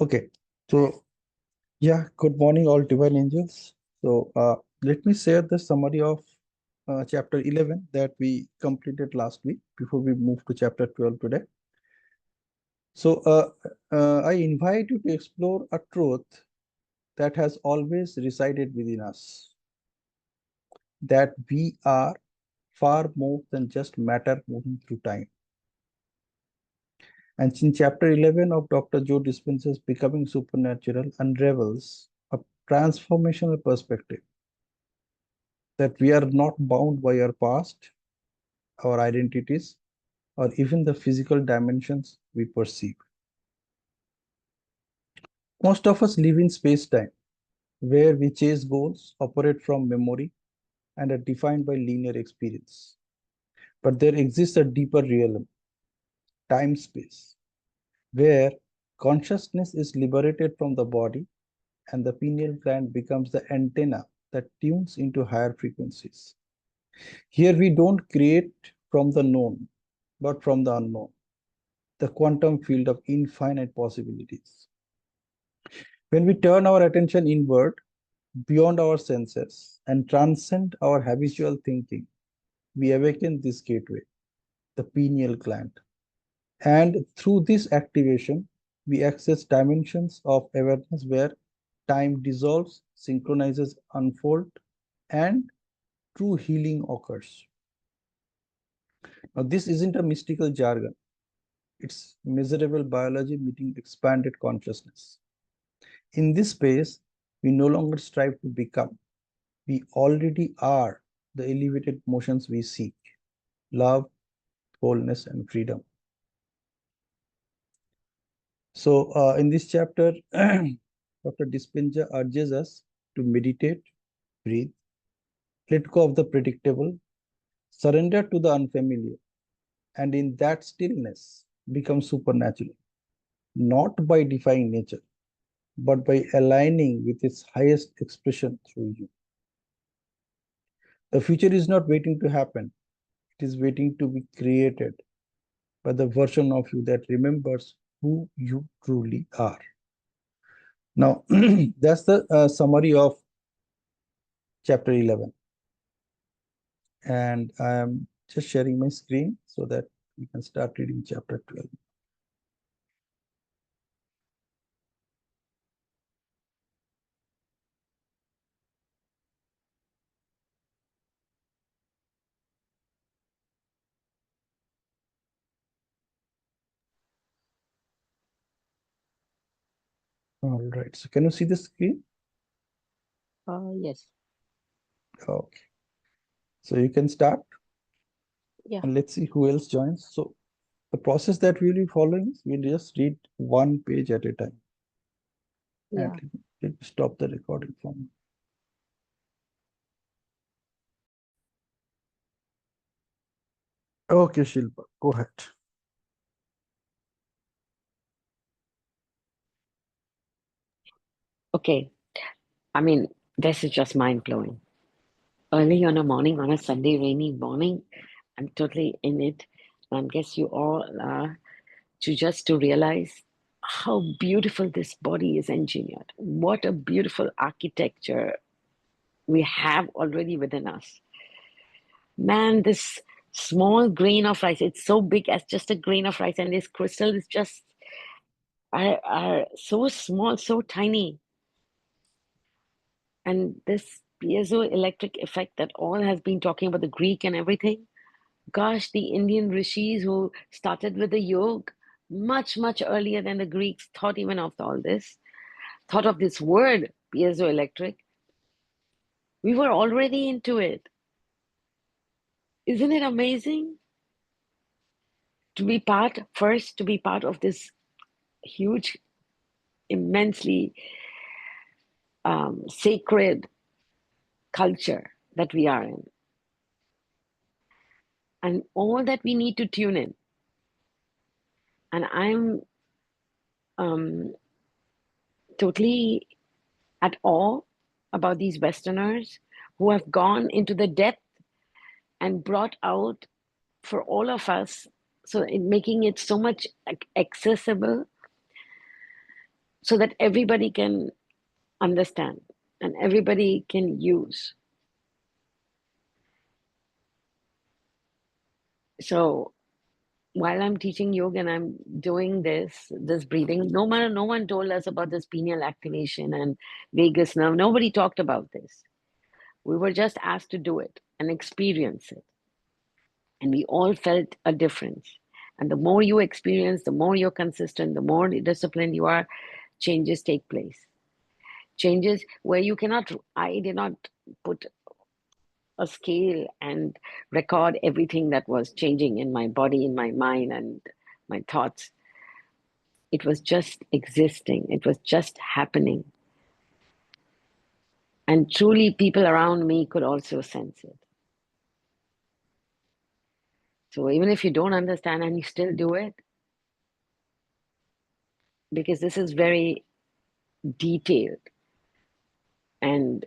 Okay, so yeah, good morning, all divine angels. Let me share the summary of chapter 11 that we completed last week before we move to chapter 12 today. I invite you to explore a truth that has always resided within us, that we are far more than just matter moving through time. And in chapter 11 of Dr. Joe Dispenza's Becoming Supernatural unravels a transformational perspective that we are not bound by our past, our identities, or even the physical dimensions we perceive. Most of us live in space time, where we chase goals, operate from memory, and are defined by linear experience. But there exists a deeper realm, time space, where consciousness is liberated from the body and the pineal gland becomes the antenna that tunes into higher frequencies. Here we don't create from the known, but from the unknown, the quantum field of infinite possibilities. When we turn our attention inward, beyond our senses, and transcend our habitual thinking, we awaken this gateway, the pineal gland. And through this activation, we access dimensions of awareness where time dissolves, synchronizes, unfold, and true healing occurs. Now, this isn't a mystical jargon. It's measurable biology meeting expanded consciousness. In this space, we no longer strive to become. We already are the elevated motions we seek: love, wholeness, and freedom. In this chapter, Dr. Dispenza urges us to meditate, breathe, let go of the predictable, surrender to the unfamiliar, and in that stillness, become supernatural, not by defying nature, but by aligning with its highest expression through you. The future is not waiting to happen, it is waiting to be created by the version of you that remembers who you truly are. Now, that's the summary of chapter 11. And I'm just sharing my screen so that we can start reading chapter 12. All right. So can you see the screen? Yes. Okay. So you can start Yeah. and let's see who else joins. So the process that we'll be following is we'll just read one page at a time. And Yeah. let me stop the recording for me. Okay, Shilpa, go ahead. Okay. I mean, this is just mind blowing. Early on a morning, on a Sunday rainy morning, I'm totally in it. And I guess you all are to realize how beautiful this body is engineered. What a beautiful architecture we have already within us. Man, this small grain of rice, it's so big as just a grain of rice, and this crystal is just are so small, so tiny. And this piezoelectric effect that all has been talking about the Greek and everything, gosh, the Indian rishis who started with the yoga much, much earlier than the Greeks thought even of all this, thought of this word, piezoelectric. We were already into it. Isn't it amazing? To be part of this huge, immensely sacred culture that we are in. And all that we need to tune in. And I'm um, totally at awe about these Westerners who have gone into the depth and brought out for all of us, so in making it so much accessible so that everybody can understand and everybody can use. So while I'm teaching yoga and I'm doing this breathing, no one told us about this pineal activation and vagus nerve. Nobody talked about this. We were just asked to do it and experience it. And we all felt a difference. And the more you experience, the more you're consistent, the more disciplined you are, changes take place. Changes where you cannot, I did not put a scale and record everything that was changing in my body, in my mind, and my thoughts. It was just existing, it was just happening. And truly, people around me could also sense it. So even if you don't understand and you still do it, because this is very detailed, and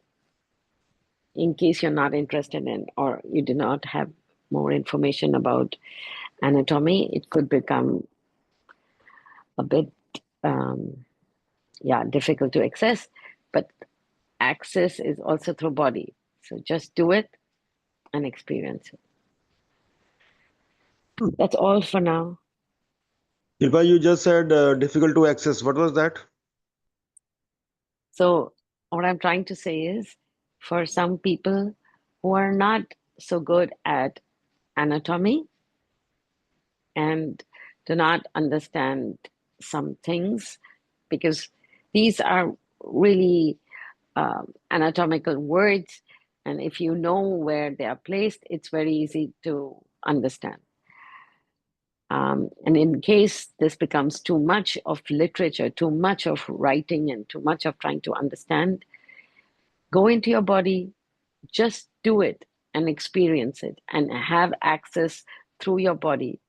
in case you're not interested in or you do not have more information about anatomy, it could become a bit difficult to access, but access is also through body. So just do it and experience it. That's all for now. If you just said difficult to access, what was that? So what I'm trying to say is, for some people who are not so good at anatomy and do not understand some things, because these are really anatomical words, and if you know where they are placed, it's very easy to understand. And in case this becomes too much of literature, too much of writing, and too much of trying to understand, go into your body, just do it and experience it and have access through your body,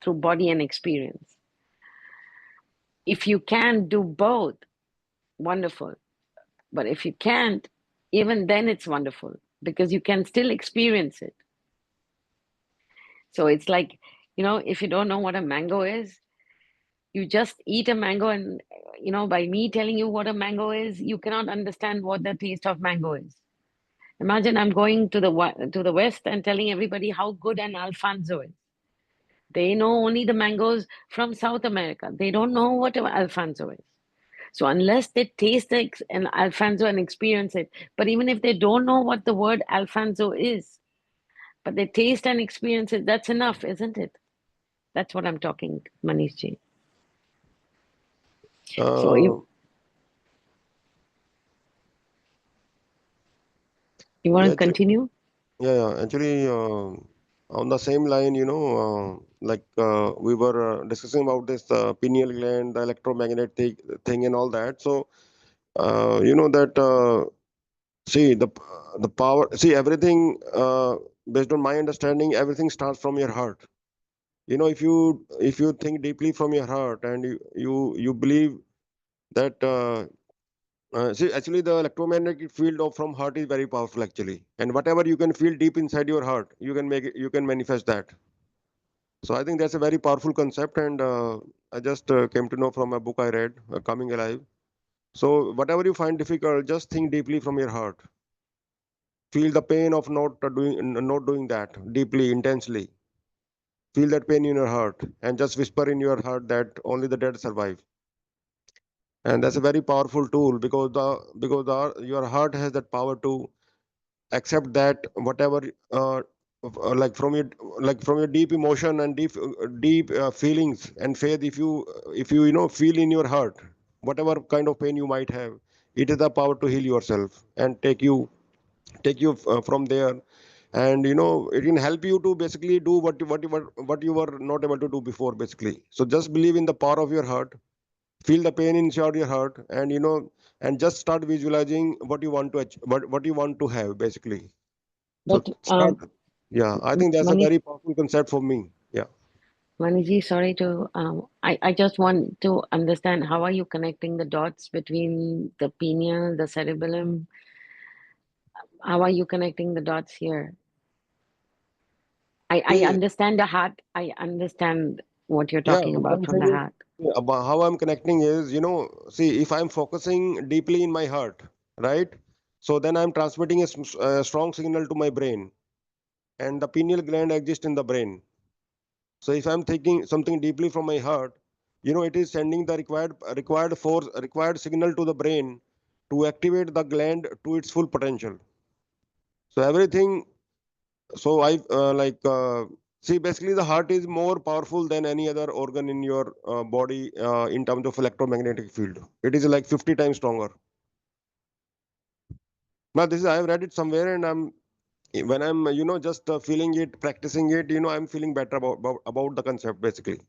through body and experience. If you can do both, wonderful. But if you can't, even then it's wonderful because you can still experience it. So it's like, if you don't know what a mango is, you just eat a mango, and by me telling you what a mango is, you cannot understand what the taste of mango is. Imagine I'm going to the west and telling everybody how good an Alfonso is. They know only the mangoes from South America. They don't know what an Alfonso is. So unless they taste an Alfonso and experience it, but even if they don't know what the word Alfonso is, but they taste and experience it, that's enough, isn't it? That's what I'm talking, Manish ji. So Uh, you want yeah, to continue? actually, on the same line, we were discussing about this pineal gland, the electromagnetic thing, and all that. So, you know that see the power. See everything. Based on my understanding, everything starts from your heart. If you think deeply from your heart and you believe that. See, actually, the electromagnetic field from heart is very powerful, actually. And whatever you can feel deep inside your heart, you can make it, you can manifest that. So I think that's a very powerful concept, and I just came to know from a book I read, Coming Alive. So whatever you find difficult, just think deeply from your heart. Feel the pain of not doing that deeply, intensely. Feel that pain in your heart, and just whisper in your heart that only the dead survive. And that's a very powerful tool your heart has that power to accept that whatever like from your deep emotion and deep feelings and faith, if you feel in your heart whatever kind of pain you might have, it is the power to heal yourself and take you from there. And it can help you to basically do what you were not able to do before, basically. So just believe in the power of your heart, feel the pain inside your heart, and just start visualizing what you want to what you want to have, basically. So But start. Yeah, I think that's a Manish, very powerful concept for me. Yeah. Maniji, sorry to, I just want to understand, how are you connecting the dots between the pineal, the cerebellum? How are you connecting the dots here? I See, understand the heart. I understand what you're yeah, talking what about I'm from the saying is, heart. About how I'm connecting is, see, if I'm focusing deeply in my heart, right? So then I'm transmitting a strong signal to my brain, and the pineal gland exists in the brain. So if I'm thinking something deeply from my heart, it is sending the required signal to the brain to activate the gland to its full potential. So everything. So I see, basically the heart is more powerful than any other organ in your body in terms of electromagnetic field. It is like 50 times stronger. Now this is, I have read it somewhere, and when I'm just feeling it, practicing it, I'm feeling better about the concept basically.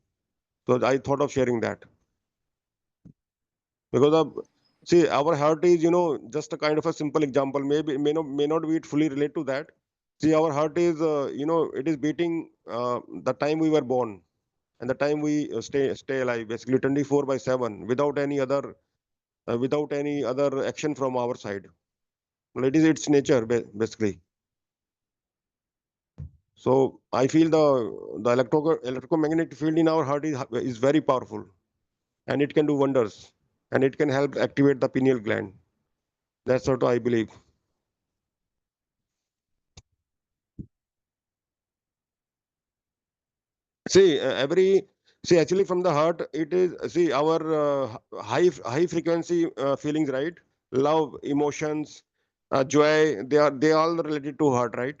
So I thought of sharing that because of, see, our heart is, just a kind of a simple example. Maybe may not be it fully relate to that. See, our heart is, it is beating the time we were born and the time we stay alive, basically 24/7, without any other action from our side. Well, it is its nature, basically. So I feel the electromagnetic field in our heart is very powerful, and it can do wonders, and it can help activate the pineal gland. That's what I believe. See, actually from the heart, it is, see, our high frequency feelings, right? Love, emotions, joy, they all related to heart, right?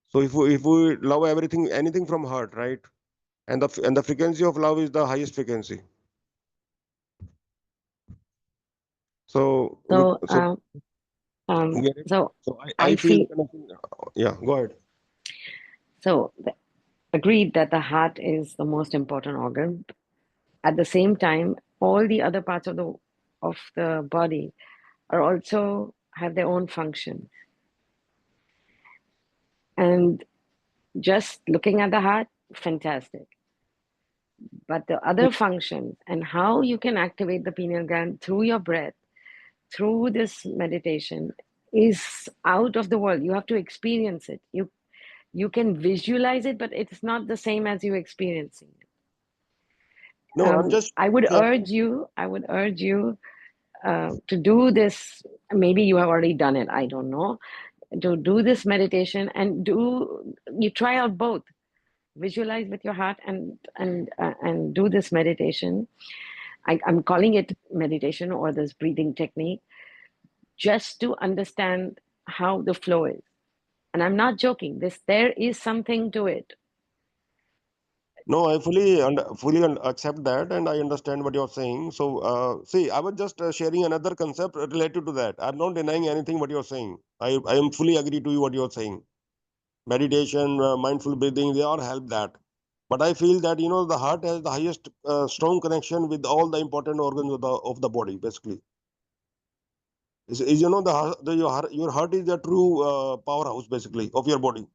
So if we love anything from heart, right? And the frequency of love is the highest frequency. So So, so get it? so So I I feel feel yeah, go ahead. so agreed that the heart is the most important organ. At the same time, all the other parts of the body are also have their own function. And just looking at the heart, fantastic. But the other functions and how you can activate the pineal gland through your breath, through this meditation, is out of the world. You have to experience it. You can visualize it, but it's not the same as you experiencing it. No, I'm just I would sharing. urge you. I would urge you to do this. Maybe you have already done it. I don't know. To do this meditation and you try out both. Visualize with your heart and do this meditation. I'm calling it meditation or this breathing technique, just to understand how the flow is. And I'm not joking. There is something to it. No, I accept that, and I understand what you're saying. So, see, I was just sharing another concept related to that. I'm not denying anything what you're saying. I am fully agree to you what you're saying. Meditation, mindful breathing, they all help that. But I feel that the heart has the highest strong connection with all the important organs of the body. Basically, is your heart is the true powerhouse basically of your body.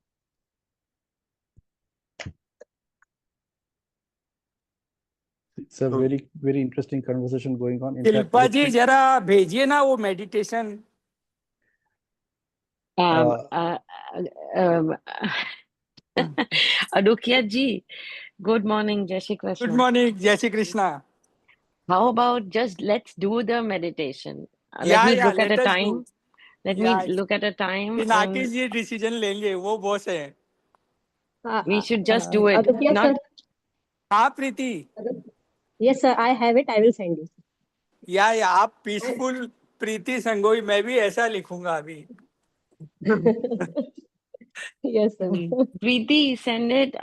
It's a So, very, very interesting conversation going on. In fact, Shilpa I ji think जरा भेजिए ना वो meditation. Um, uh, uh, um, Adukia ji, good morning, Jai Shri good Krishna. Morning, Jai Shri Krishna. How about just let's do the meditation? Let yeah me या look at a let us do. time. Let yeah me look at a time Pinaki and ji decision लेंगे, वो boss है. we should just do it. Yes, sir. Not हाँ प्रीति. Yes, sir. I have it. I will send you. या आप peaceful प्रीति संगोई, मैं भी ऐसा लिखूंगा अभी. Yes, sir. Preeti, send it,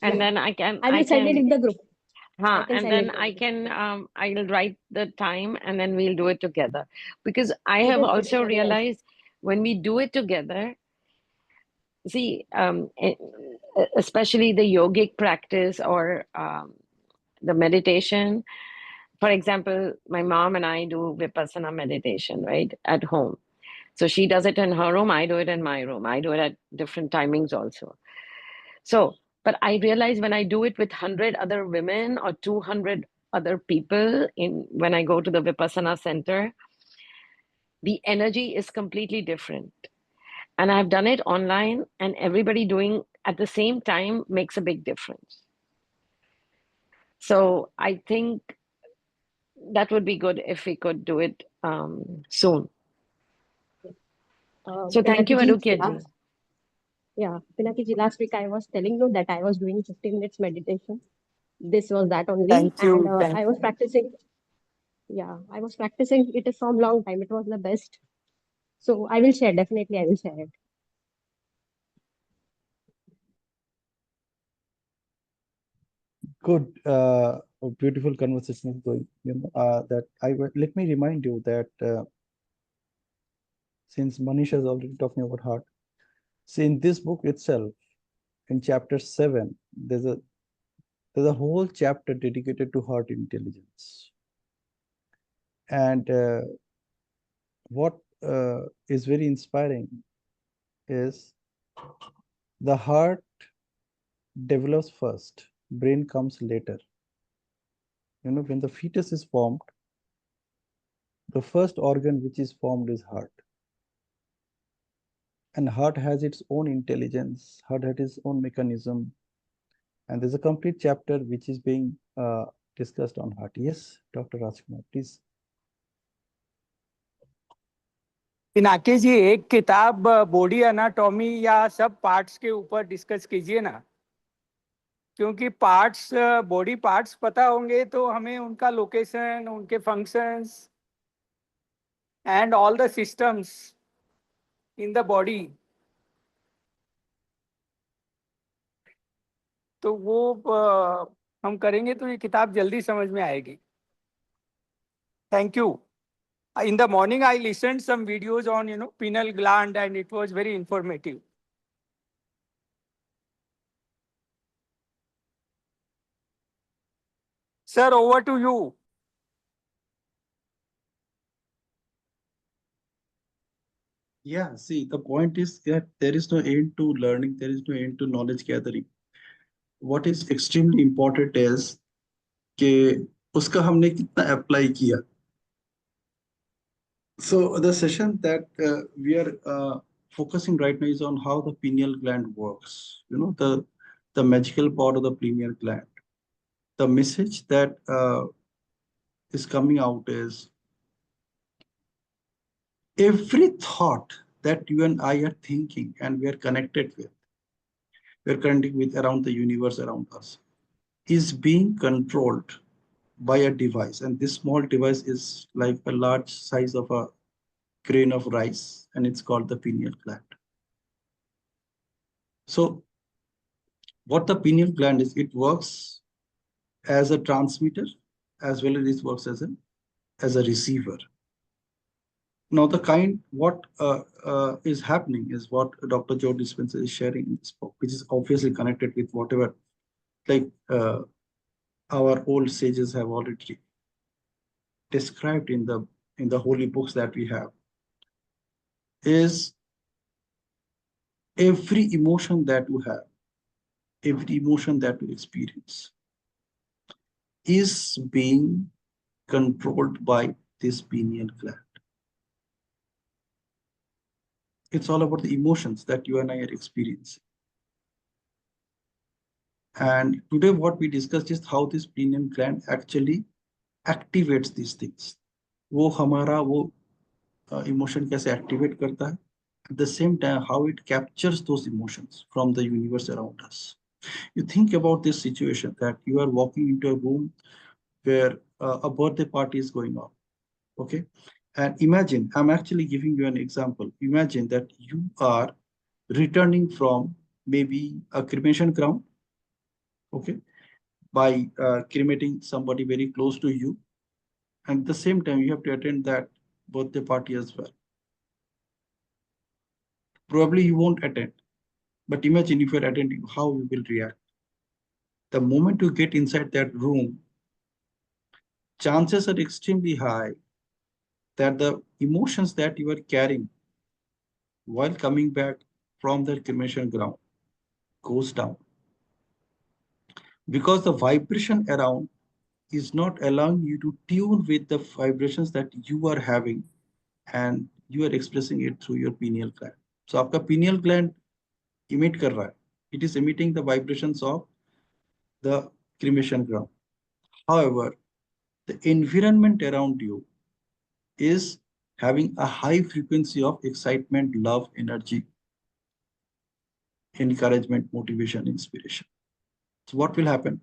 and Yeah. then I will send it in the group. I can and send it then in I the group. can, I'll write the time, and then we'll do it together. Because I have It is also very nice. realized when we do it together, see, especially the yogic practice or the meditation. For example, my mom and I do Vipassana meditation, right, at home. So she does it in her room, I do it in my room. I do it at different timings also. So, but I realize when I do it with 100 other women or 200 other people when I go to the Vipassana center, the energy is completely different. And I've done it online, and everybody doing at the same time makes a big difference. So I think that would be good if we could do it soon. So thank you, Pinaki ji, Arukia ji. Pinaki ji, last week I was telling you that I was doing 15 minutes meditation. This was that only, Thank and you. Thank I was practicing. Yeah, I was practicing it from long time. It was the best. So I will share. Definitely, I will share it. Good, a beautiful conversation is going. That let me remind you that since Manisha is already talking about heart, see in this book itself, in chapter 7, there's a whole chapter dedicated to heart intelligence. And what is very inspiring is the heart develops first, brain comes later. When the fetus is formed, the first organ which is formed is heart. And heart has its own intelligence, heart has its own mechanism. And there's a complete chapter which is being discussed on heart. Yes, Dr. Rajkumar, please. Pinaki जी, एक किताब body anatomy या सब parts के ऊपर discuss कीजिए ना, क्योंकि parts, body parts पता होंगे तो हमें उनका लोकेशन, उनके functions and all the systems in the body, तो वो हम करेंगे तो ये किताब जल्दी समझ में आएगी. Thank you. In the morning, I listened some videos on, pineal gland, and it was very informative. Sir, over to you. Yeah, see, the point is that there is no end to learning, there is no end to knowledge gathering. What is extremely important is कि उसका हमने कितना apply किया. So the session that we are focusing right now is on how the pineal gland works. The magical part of the pineal gland. The message that is coming out is every thought that you and I are thinking and we are connected with around the universe around us, is being controlled by a device. And this small device is like a large size of a grain of rice, and it's called the pineal gland. So what the pineal gland is, it works as a transmitter as well as it works as a receiver. Now, what is happening is what Dr. Joe Dispenza is sharing in this book, which is obviously connected with whatever like our old sages have already described in the holy books that we have, is every emotion that you have, every emotion that you experience is being controlled by this pineal gland. It's all about the emotions that you and I are experiencing. And today what we discussed is how this pineal gland actually activates these things. वो हमारा वो emotion कैसे activate करता है. At the same time, how it captures those emotions from the universe around us. You think about this situation that you are walking into a room where a birthday party is going on. Okay. And imagine, I'm actually giving you an example. Imagine that you are returning from maybe a cremation ground, okay, by cremating somebody very close to you. And at the same time, you have to attend that birthday party as well. Probably you won't attend, but imagine if you're attending, how you will react. The moment you get inside that room, chances are extremely high that the emotions that you are carrying while coming back from the cremation ground goes down, because the vibration around is not allowing you to tune with the vibrations that you are having, and you are expressing it through your pineal gland. So आपका pineal gland emit कर रहा है. It is emitting the vibrations of the cremation ground. However, the environment around you is having a high frequency of excitement, love, energy, encouragement, motivation, inspiration. So what will happen?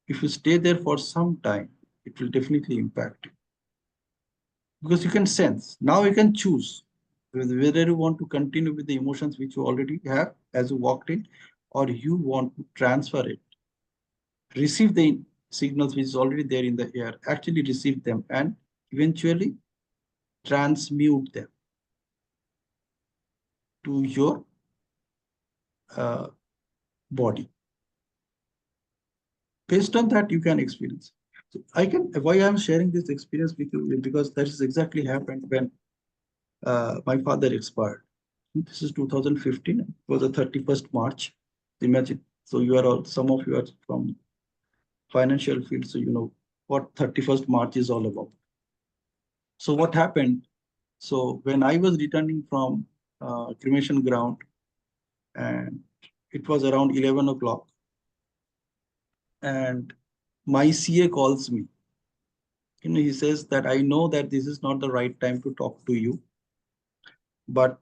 If you stay there for some time, it will definitely impact you. Because you can sense, now you can choose whether you want to continue with the emotions which you already have as you walked in, or you want to transfer it, receive the signals which is already there in the air, actually receive them and eventually transmute them to your uh, body. Based on that, you can experience. So I can, why I'm sharing this experience with you, because that is exactly happened when my father expired. This is 2015. It was the 31st March. Imagine. So you are all, some of you are from financial field, so you know what 31st March is all about. So what happened? So when I was returning from cremation ground, and it was around 11 o'clock, and my CA calls me. He says that I know that this is not the right time to talk to you, but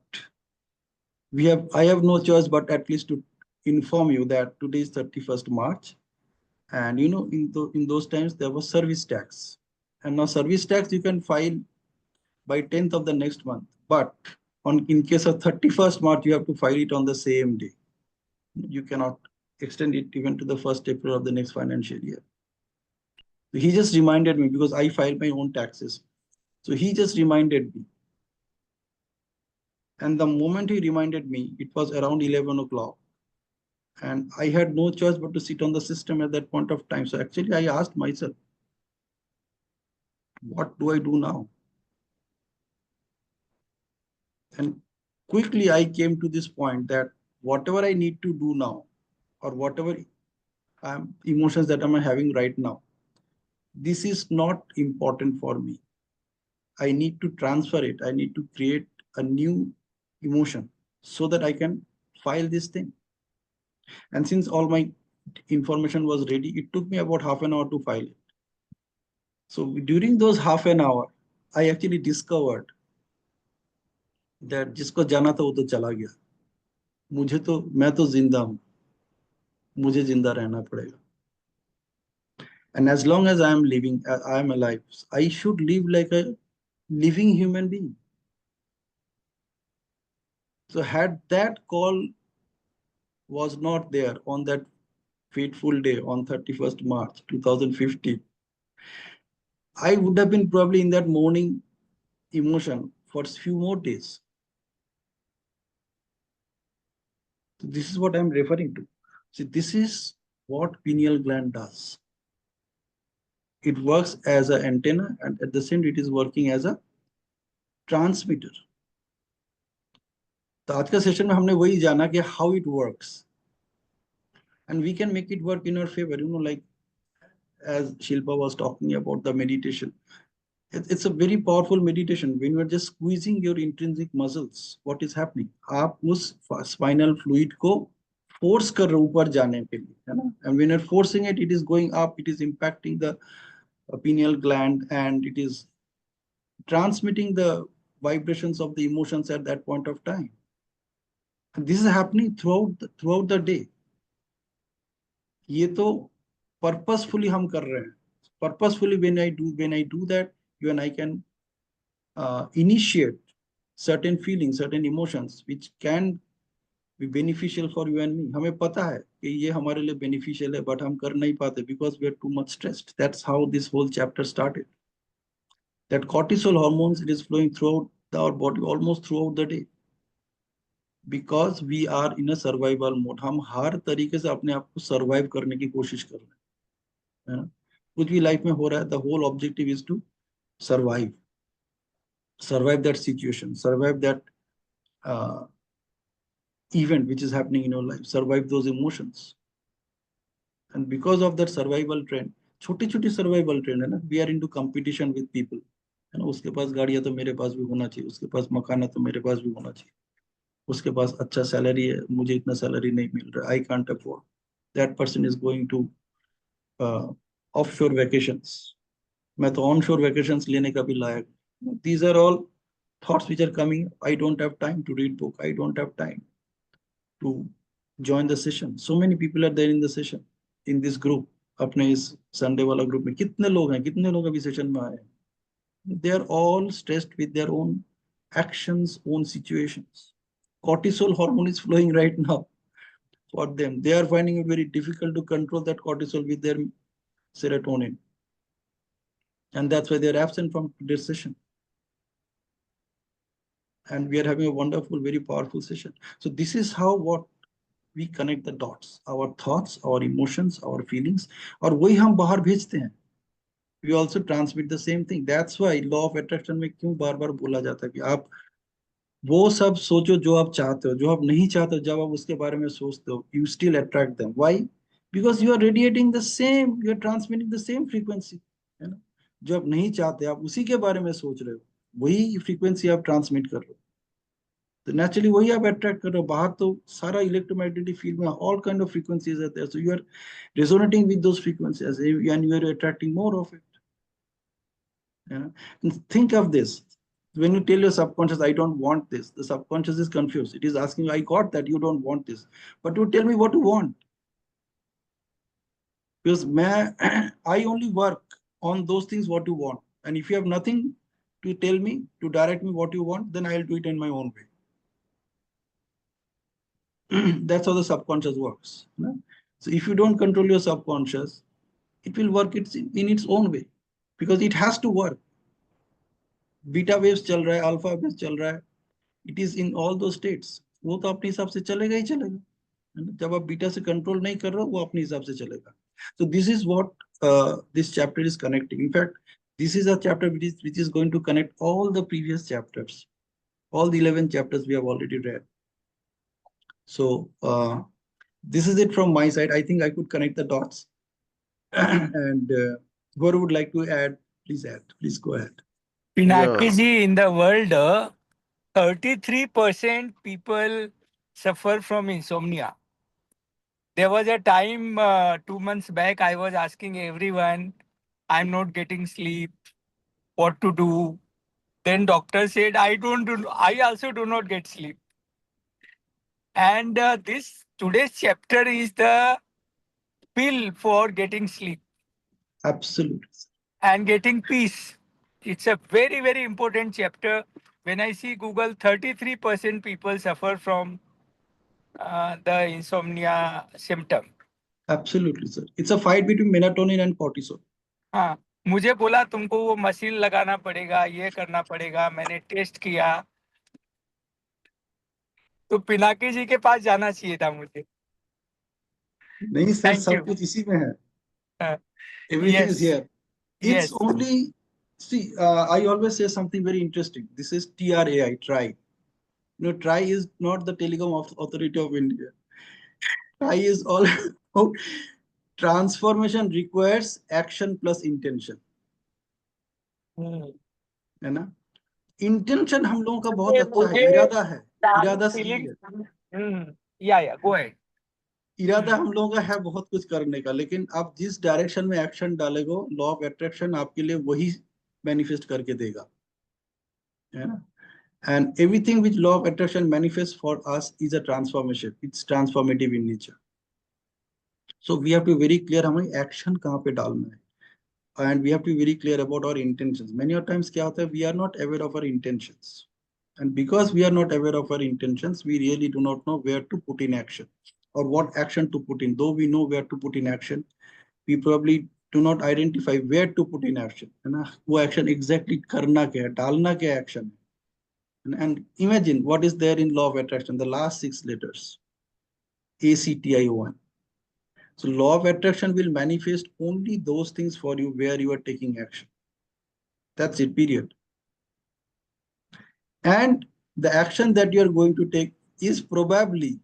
I have no choice but at least to inform you that today is 31st March. And in those times there was service tax. And now service tax you can file by 10th of the next month. But in case of 31st March, you have to file it on the same day. You cannot extend it even to the 1st April of the next financial year. He just reminded me because I filed my own taxes. So he just reminded me. And the moment he reminded me, it was around 11 o'clock. And I had no choice but to sit on the system at that point of time. So actually, I asked myself, what do I do now? And quickly, I came to this point that whatever I need to do now, or whatever emotions that I'm having right now, this is not important for me. I need to transfer it. I need to create a new emotion so that I can file this thing. And since all my information was ready, it took me about half an hour to file it. So during those half an hour, I actually discovered that जिसको जाना था वो तो चला गया, मैं तो जिंदा हूं, मुझे जिंदा रहना पड़ेगा. And as long as I am living, I am alive, I should live like a living human being. So had that call was not there on that fateful day on 31st March 2015, I would have been probably in that mourning emotion for a few more days. So this is what I'm referring to. See, this is what pineal gland does. It works as an antenna, and at the same time, it is working as a transmitter. तो आज का session में हमने वही जाना कि how it works, and we can make it work in our favor. Like as Shilpa was talking about the meditation, it's a very powerful meditation. When you are just squeezing your intrinsic muscles, what is happening? आप उस spinal fluid को force कर रहे हो ऊपर जाने के लिए, है ना? And when you're forcing it, it is going up. It is impacting the pineal gland, and it is transmitting the vibrations of the emotions at that point of time. And this is happening throughout the day. ये तो purposefully हम कर रहे हैं. Purposefully when I do that, you and I can initiate certain feelings, certain emotions which can be beneficial for you and me. हमें पता है कि ये हमारे लिए beneficial है, but हम कर नहीं पाते because we are too much stressed. That's how this whole chapter started. That cortisol hormones, it is flowing throughout our body almost throughout the day. Because we are in a survival mode. हम हर तरीके से अपने आप को survive करने की कोशिश कर रहे हैं. कुछ भी लाइफ में हो रहा है, the whole objective is to survive that situation, survive that uh, event which is happening in your life, survive those emotions. And because of that survival trend, छोटी छोटी survival trend है ना, we are into competition with people, है ना? उसके पास गाड़ियां तो मेरे पास भी होना चाहिए, उसके पास मकान है तो मेरे पास भी होना चाहिए, उसके पास अच्छा सैलरी है, मुझे इतना सैलरी नहीं मिल रहा, I can't afford. That person is going to offshore vacations. मैं तो onshore vacations लेने का भी लायक. These are all thoughts which are coming. I don't have time to read book. I don't have time to join the session. So many people are there in the session, in this group. अपने इस Sunday वाला group में कितने लोग हैं, कितने लोग अभी सेशन में आए हैं. They are all stressed with their own actions, own situations. Cortisol hormone is flowing right now for them. They are finding it very difficult to control that cortisol with their serotonin. And that's why they're absent from this session. And we are having a wonderful, very powerful session. So this is how what we connect the dots, our thoughts, our emotions, our feelings, और वही हम बाहर भेजते हैं. We also transmit the same thing. That's why law of attraction में क्यों बार बार बोला जाता है कि आप वो सब सोचो जो आप चाहते हो, जो आप नहीं चाहते हो, जब आप उसके बारे में सोचते हो, you still attract them. Why? Because you are radiating the same, you are transmitting the same frequency. है ना? जो आप नहीं चाहते आप उसी के बारे में सोच रहे हो, वही फ्रीक्वेंसी आप ट्रांसमिट कर रहे हो, तो नेचुरली वही आप अट्रैक्ट कर रहे हो. बाहर तो सारा इलेक्ट्रोमैग्नेटिक फील्ड में all kind of frequencies are there, so you are resonating with those frequencies and you are attracting more of it. You know? And think of this. When you tell your subconscious, I don't want this, the subconscious is confused. It is asking you, I got that you don't want this, but you tell me what you want. Because I only work on those things what you want. And if you have nothing to tell me, to direct me what you want, then I'll do it in my own way. That's how the subconscious works. You know? So if you don't control your subconscious, it will work in its own way, because it has to work. Beta waves चल रहा है, alpha waves चल रहा है, it is in all दो states. वो तो अपने हिसाब से चलेगा ही चलेगा. जब आप बीटा से कंट्रोल नहीं कर रहे हो, वो अपने हिसाब से चलेगा. So this is what this chapter is connecting. In fact, this is a chapter which is going to connect all the previous chapters, all the 11 chapters we have already read. So this is it from my side. I think I could connect the dots. And whoever would like to add, please add. Please go ahead. Pinaki Yeah. ji, in the world, 33% people suffer from insomnia. There was a time 2 months back, I was asking everyone, I'm not getting sleep, what to do. Then doctor said, I also do not get sleep. And this today's chapter is the pill for getting sleep Absolutely. and getting peace. It's a very, very important chapter. When I see Google, 33% people suffer from the insomnia symptom. Absolutely, sir. It's a fight between melatonin and cortisol. हाँ, मुझे बोला तुमको वो machine लगाना पड़ेगा, ये करना पड़ेगा. मैंने टेस्ट किया, तो पिनाकी जी के पास जाना चाहिए था मुझे. नहीं सर, Thank सब you. कुछ इसी में है. Uh, Everything is yes, here. It's yes. only, see, I always say something very interesting. This is TRAI, try. You know, try is not the Telecom Authority of India. Try is all about transformation requires action plus intention. है ना? Intention हम लोगों का बहुत अच्छा है, इरादा है, इरादा सही है. Yeah, go ahead. इरादा हम लोगों का है बहुत कुछ करने का, लेकिन आप जिस डायरेक्शन में एक्शन डालेगो, लॉ ऑफ अट्रैक्शन आपके लिए वही मैनिफेस्ट करके देगा, है ना? And everything which law of attraction manifests for us is a transformation. It's transformative in nature. So we have to be very clear हमें एक्शन कहाँ पे डालना है, and we have to be very clear about our intentions. Many of times क्या होता है, we are not aware of our intentions, and because we are not aware of our intentions, we really do not know where to put in action or what action to put in. Though we know where to put in action, we probably do not identify where to put in action, है ना? वो action exactly करना क्या है, डालना क्या action. And imagine what is there in law of attraction, the last 6 letters, ACTION. So law of attraction will manifest only those things for you where you are taking action. That's it, period. And the action that you are going to take is probably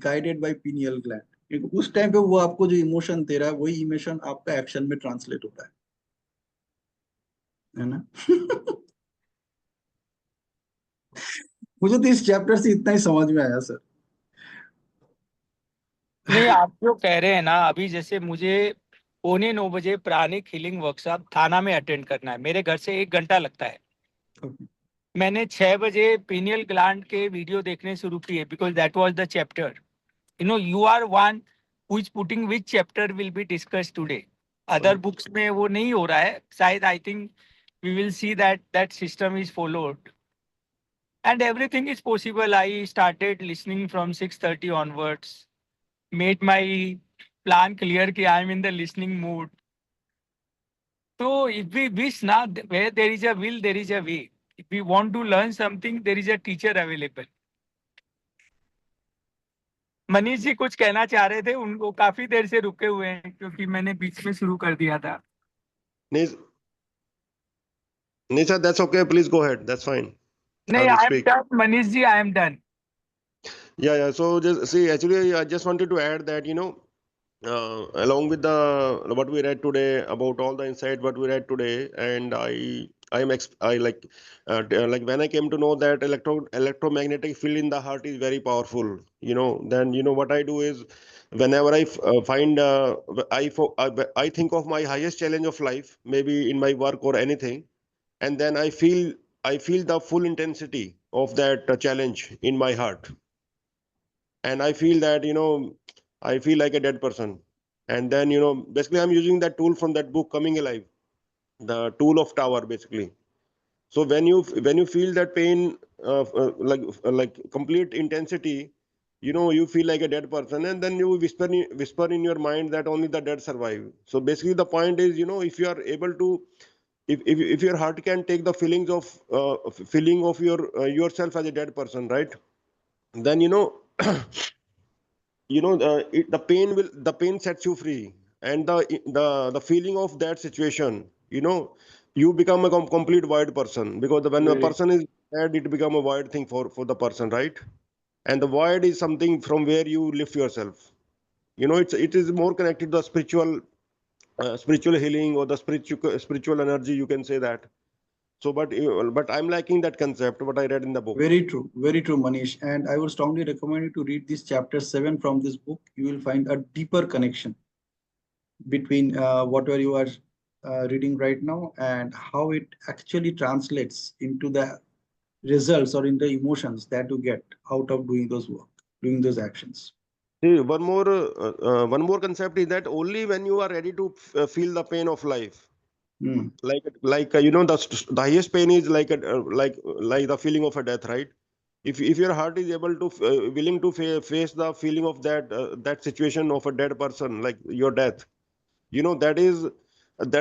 guided by pineal gland. क्योंकि उस time पे वो आपको जो emotion दे रहा है, वही emotion आपका एक्शन में ट्रांसलेट होता है ना? मुझे तो इस चैप्टर से इतना ही समझ में आया सर. नहीं, आप जो कह रहे हैं ना अभी, जैसे मुझे 8:45 प्राणिक हीलिंग वर्कशॉप थाना में अटेंड करना है। मेरे घर से 1 घंटा लगता है। Okay. मैंने 6 बजे पीनियल ग्लैंड के वीडियो देखने शुरू किए because that was the chapter. You are one who is putting which chapter will be discussed today. Other books में वो नहीं हो रहा है शायद। I think we will see that system is followed and everything is possible. I started listening from 6:30 onwards, made my plan clear कि I am in the listening mood. So if we wish now, where there is a will, there is a way. If we want to learn something, there is a teacher available. Manish ji कुछ कहना चाह रहे थे, उनको काफी देर से रुके हुए हैं क्योंकि मैंने बीच में शुरू कर दिया था। Nisha, that's okay. Please go ahead. That's fine. नहीं, I will I am speak. done. Manish ji, I am done. Yeah. So just see, actually, I just wanted to add that, along with the what we read today, about all the insight what we read today, and I like when I came to know that electromagnetic field in the heart is very powerful. Then what I do is, whenever find I think of my highest challenge of life, maybe in my work or anything, and then I feel the full intensity of that challenge in my heart, and I feel that I feel like a dead person. And then basically I'm using that tool from that book, Coming Alive, the tool of tower, basically. So when you feel that pain, like complete intensity, you feel like a dead person, and then you whisper in your mind that only the dead survive. So basically the point is, if you are able to, if your heart can take the feeling of yourself as a dead person, right? Then the pain sets you free, and the feeling of that situation, you become a complete void person, because when a Very, person is dead, it become a void thing for the person, right? And the void is something from where you lift yourself. It is more connected to the spiritual healing, or the spiritual energy, you can say that. So but I'm lacking that concept what I read in the book. very true, Manish. And I would strongly recommend you to read this chapter 7 from this book. You will find a deeper connection between whatever you are reading right now and how it actually translates into the results or in the emotions that you get out of doing those work, doing those actions. See, one more concept is that only when you are ready to feel the pain of life, Hmm. the highest pain is like the feeling of a death, right? If your heart is able to willing to face the feeling of that situation of a dead person, like your death, that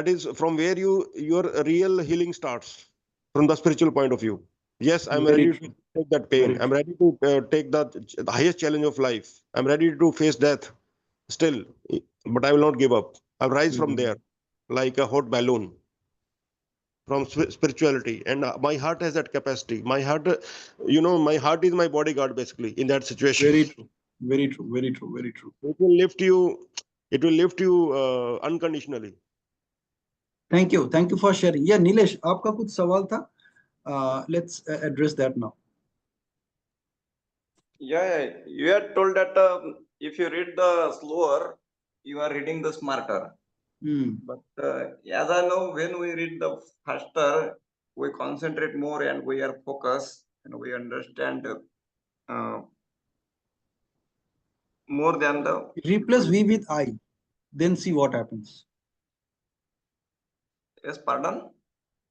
is from where your real healing starts, from the spiritual point of view. Yes, I'm Very ready to true. take that pain. Very I'm true. ready to take the highest challenge of life. I'm ready to face death still, but I will not give up. I'll rise from Mhm. there like a hot balloon, from spirituality. And my heart has that capacity. My heart is my bodyguard, basically, in that situation. Very true. Very true. Very true. Very true. It will lift you unconditionally. Thank you. Thank you for sharing. Yeah, Nilesh, आपका कुछ सवाल था? Let's address that now. Yeah, you had told that if you read the slower, you are reading the smarter. Hmm. But as I know, when we read the faster, we concentrate more and we are focused and we understand more than the. Replace V with I, then see what happens. Yes, pardon?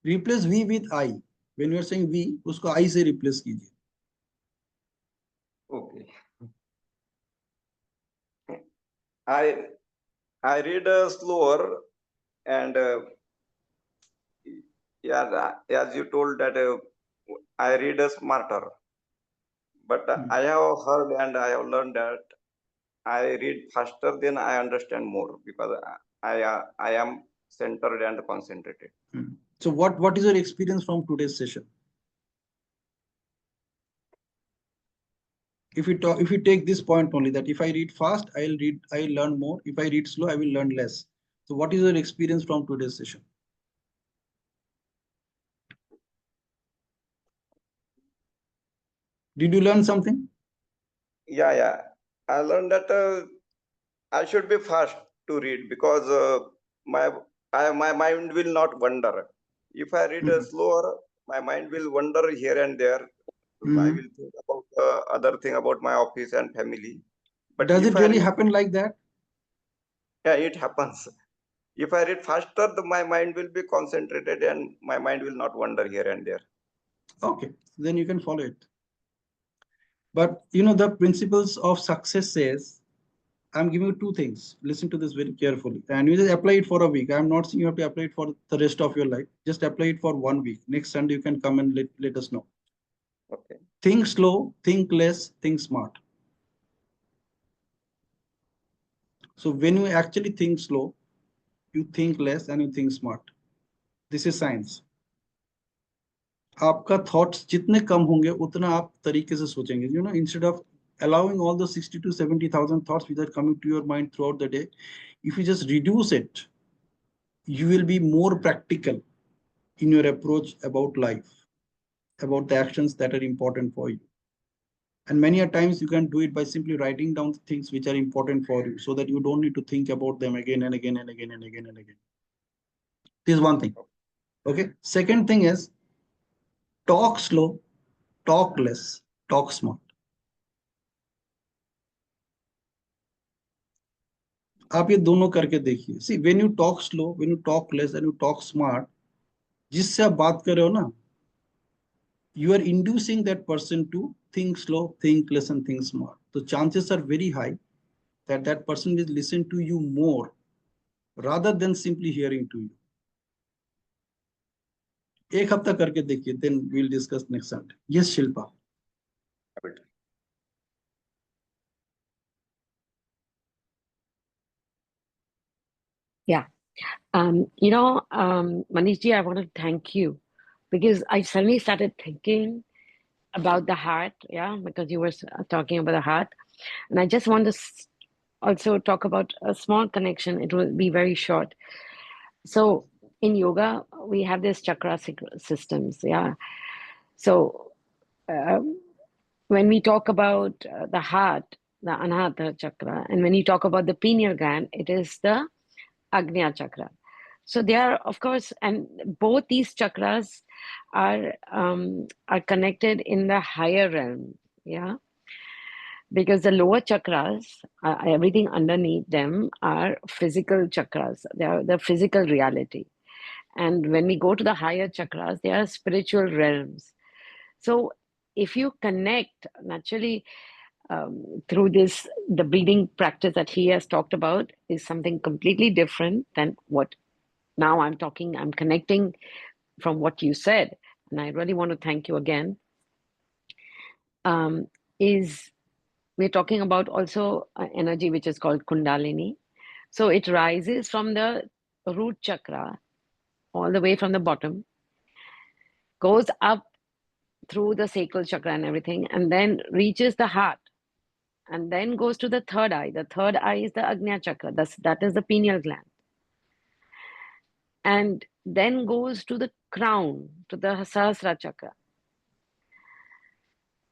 Replace V with I. When you are saying V, उसको I से replace कीजिए. Okay. I read slower and yeah, as you told that I read smarter. But I have heard and I have learned that I read faster, then I understand more because I am centered and concentrated. So what is your experience from today's session? If you take this point only, that if I read fast, I'll learn more. If I read slow, I will learn less. So what is your experience from today's session? Did you learn something? Yeah. I learned that I should be fast to read because my mind will not wander. If I read slower, my mind will wander here and there. I will think about other thing about my office and family. But Does if it I really read, happen like that? yeah, it happens. If I read faster, my mind will be concentrated and my mind will not wander here and there. Okay, then you can follow it. But you know, the principles of success says, I'm giving you two things. Listen to this very carefully. And you just apply it for a week. I'm not saying you have to apply it for the rest of your life. Just apply it for 1 week. Next Sunday, you can come and let us know. Okay. Think slow, think less, think smart. So when you actually think slow, you think less and you think smart. This is science. आपका thoughts जितने कम होंगे उतना आप तरीके से सोचेंगे. You know, instead of allowing all the 60 to 70,000 thoughts which are coming to your mind throughout the day, if you just reduce it, you will be more practical in your approach about life, about the actions that are important for you. And many a times you can do it by simply writing down the things which are important for you so that you don't need to think about them again and again and again and again and again. This is one thing. Okay. Second thing is talk slow, talk less, talk smart. आप ये दोनों करके देखिए. See, when you talk slow, when you talk less and you talk smart, जिससे आप बात कर रहे हो ना, you are inducing that person to think slow, think less, and think smart. The chances are very high that that person will listen to you more rather than simply hearing to you. एक हफ्ता करके देखिए, then we'll discuss next Sunday. Yes, Shilpa. Yeah. Manishji, I want to thank you because I suddenly started thinking about the heart, yeah, because you were talking about the heart. And I just want to also talk about a small connection. It will be very short. So in yoga, we have this chakra systems, yeah. So when we talk about the heart, the Anahata chakra, and when you talk about the pineal gland, it is the Agnya chakra. So they are, of course, and both these chakras are connected in the higher realm, yeah. Because the lower chakras, everything underneath them are physical chakras. They are the physical reality. And when we go to the higher chakras, they are spiritual realms. So if you connect naturally through this, the breathing practice that he has talked about is something completely different than what now I'm talking. I'm connecting from what you said. And I really want to thank you again. We're talking about also energy which is called Kundalini. So it rises from the root chakra all the way from the bottom, goes up through the sacral chakra and everything, and then reaches the heart, and then goes to the third eye. The third eye is the Agnya chakra. That is the pineal gland. And then goes to the crown, to the Sahasrara chakra.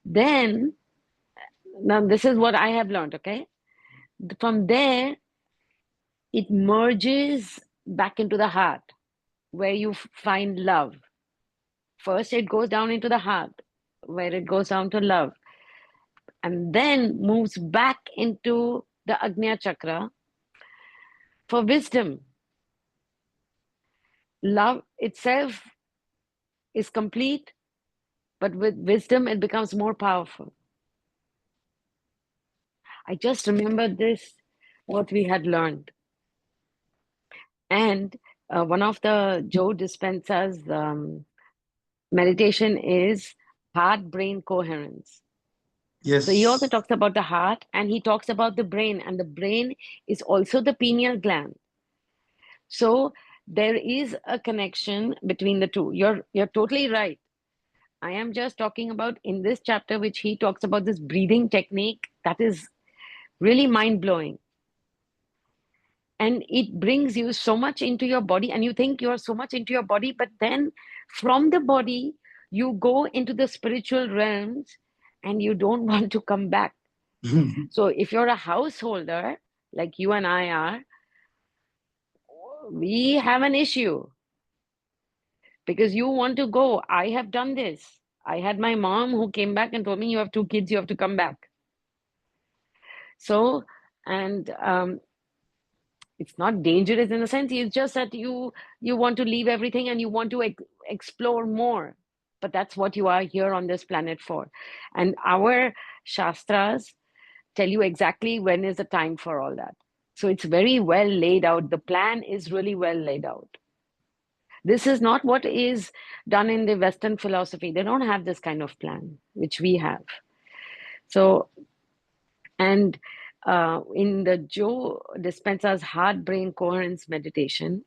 Then, now this is what I have learned, okay? From there, it merges back into the heart where you find love. First, it goes down into the heart where it goes down to love, and then moves back into the Agnya chakra for wisdom. Love itself is complete, but with wisdom, it becomes more powerful. I just remember this, what we had learned. And one of the Joe Dispenza's meditation is heart-brain coherence. Yes. So he also talks about the heart and he talks about the brain, and the brain is also the pineal gland. So there is a connection between the two. You're totally right. I am just talking about in this chapter, which he talks about this breathing technique that is really mind-blowing. And it brings you so much into your body, and you think you are so much into your body, but then from the body, you go into the spiritual realms and you don't want to come back. So if you're a householder, like you and I are, we have an issue because you want to go. I have done this. I had my mom who came back and told me, you have 2 kids, you have to come back. So, and it's not dangerous in a sense. It's just that you want to leave everything and you want to explore more. But that's what you are here on this planet for. And our Shastras tell you exactly when is the time for all that. So it's very well laid out. The plan is really well laid out. This is not what is done in the Western philosophy. They don't have this kind of plan, which we have. So, and in the Joe Dispenza's heart-brain coherence meditation,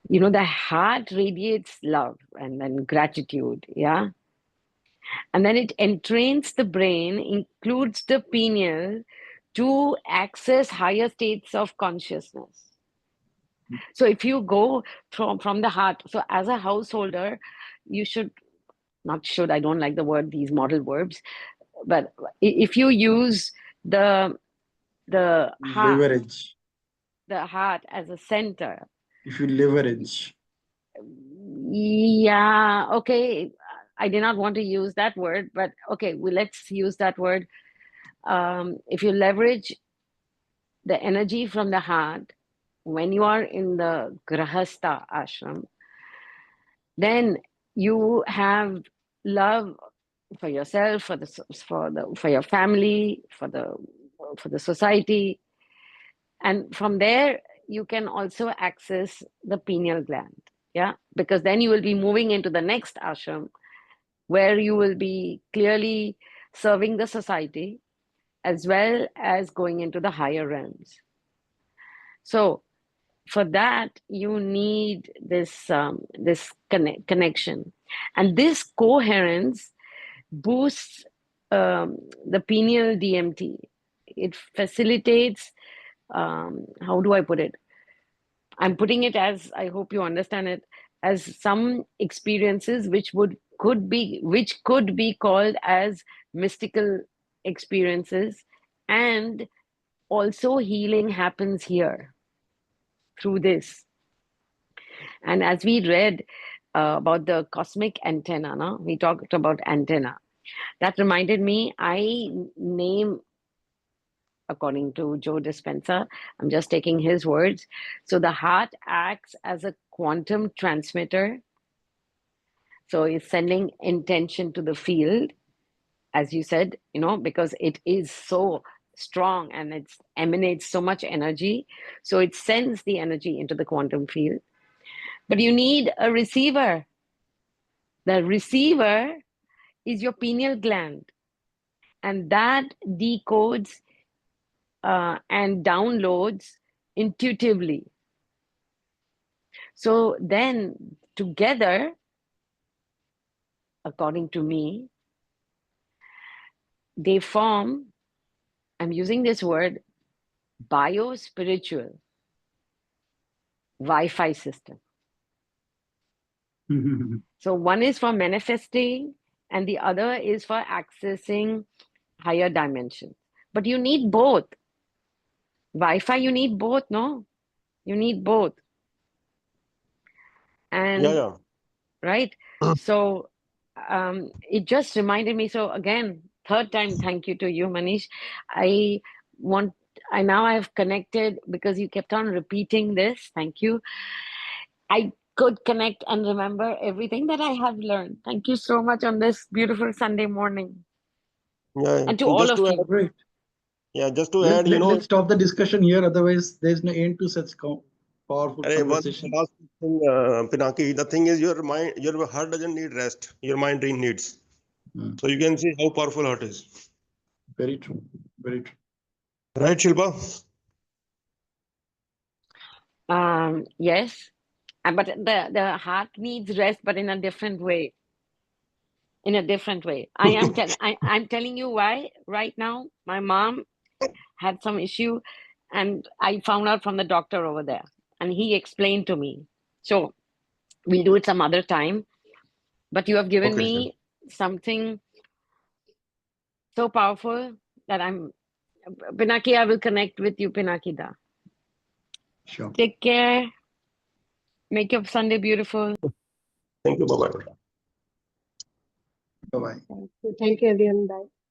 you know, the heart radiates love and then gratitude, yeah? And then it entrains the brain, includes the pineal to access higher states of consciousness. So if you go from the heart, so as a householder, you should, not should, I don't like the word, these model verbs, but if you use the Leverage. heart as a center. If you leverage. Yeah, okay. I did not want to use that word, but okay, well, let's use that word. If you leverage the energy from the heart when you are in the Grahastha ashram, then you have love for yourself, for your family, for the society, and from there you can also access the pineal gland. Yeah, because then you will be moving into the next ashram where you will be clearly serving the society as well as going into the higher realms. So for that you need this connection, and this coherence boosts the pineal DMT. It facilitates, how do I put it? I'm putting it as, I hope you understand it, as some experiences which could be called as mystical experiences, and also healing happens here through this. And as we read about the cosmic antenna, no? We talked about antenna. That reminded me, I name, according to Joe Dispenza, I'm just taking his words. So the heart acts as a quantum transmitter. So it's sending intention to the field, as you said, you know, because it is so strong and it emanates so much energy. So it sends the energy into the quantum field. But you need a receiver. The receiver is your pineal gland, and that decodes and downloads intuitively. So then together, according to me, they form, I'm using this word, bio-spiritual Wi-Fi system. So one is for manifesting and the other is for accessing higher dimensions. But you need both. Wi-Fi, you need both, no? You need both. And Yeah. right? So it just reminded me. So again, third time, thank you to you, Manish. I now have connected because you kept on repeating this. Thank you. I could connect and remember everything that I have learned. Thank you so much on this beautiful Sunday morning. Yeah. And to all Just of to add, you. Great. just to add, Let's stop the discussion here. Otherwise, there's no end to such powerful one conversation. last thing, Pinaki. The thing is, your heart doesn't need rest. Your mind needs. So you can see how powerful heart is. Very true. Very true. Right, Shilpa? Yes. But the heart needs rest, but in a different way. In a different way. I'm telling you why right now. My mom had some issue and I found out from the doctor over there and he explained to me. So we'll do it some other time. But you have given Okay, sir. me something so powerful that Pinaki, I will connect with you, Pinaki Da. Sure. Take care. Make your Sunday beautiful. Thank you. Bye bye. Bye bye. Thank you everyone. Bye.